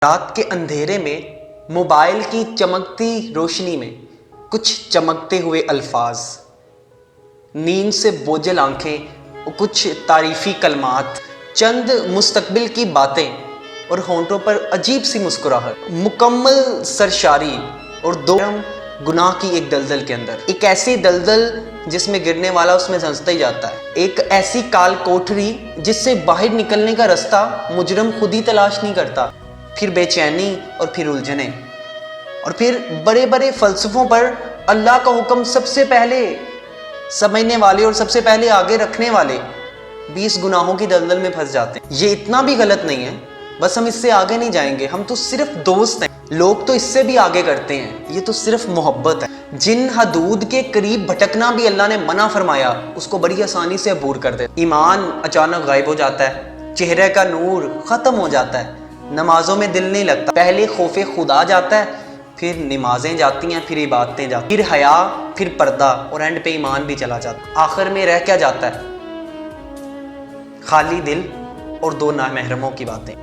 رات کے اندھیرے میں موبائل کی چمکتی روشنی میں کچھ چمکتے ہوئے الفاظ، نیند سے بوجھل آنکھیں اور کچھ تعریفی کلمات، چند مستقبل کی باتیں اور ہونٹوں پر عجیب سی مسکراہٹ، مکمل سرشاری اور دو گناہ کی ایک دلدل کے اندر، ایک ایسی دلدل جس میں گرنے والا اس میں دھنستا ہی جاتا ہے، ایک ایسی کال کوٹری جس سے باہر نکلنے کا رستہ مجرم خود ہی تلاش نہیں کرتا، پھر بے چینی اور پھر الجھنیں، اور پھر بڑے بڑے فلسفوں پر اللہ کا حکم سب سے پہلے سمجھنے والے اور سب سے پہلے آگے رکھنے والے 20 گناہوں کی دلدل میں پھنس جاتے ہیں۔ یہ اتنا بھی غلط نہیں ہے، بس ہم اس سے آگے نہیں جائیں گے، ہم تو صرف دوست ہیں، لوگ تو اس سے بھی آگے کرتے ہیں، یہ تو صرف محبت ہے۔ جن حدود کے قریب بھٹکنا بھی اللہ نے منع فرمایا اس کو بڑی آسانی سے عبور کر دے۔ ایمان اچانک غائب ہو جاتا ہے، چہرے کا نور ختم ہو جاتا ہے، نمازوں میں دل نہیں لگتا، پہلے خوف خدا جاتا ہے، پھر نمازیں جاتی ہیں، پھر عبادتیں جاتی ہیں، پھر حیا، پھر پردہ، اور اینڈ پہ ایمان بھی چلا جاتا ہے۔ آخر میں رہ کیا جاتا ہے؟ خالی دل اور 2 نامحرموں کی باتیں۔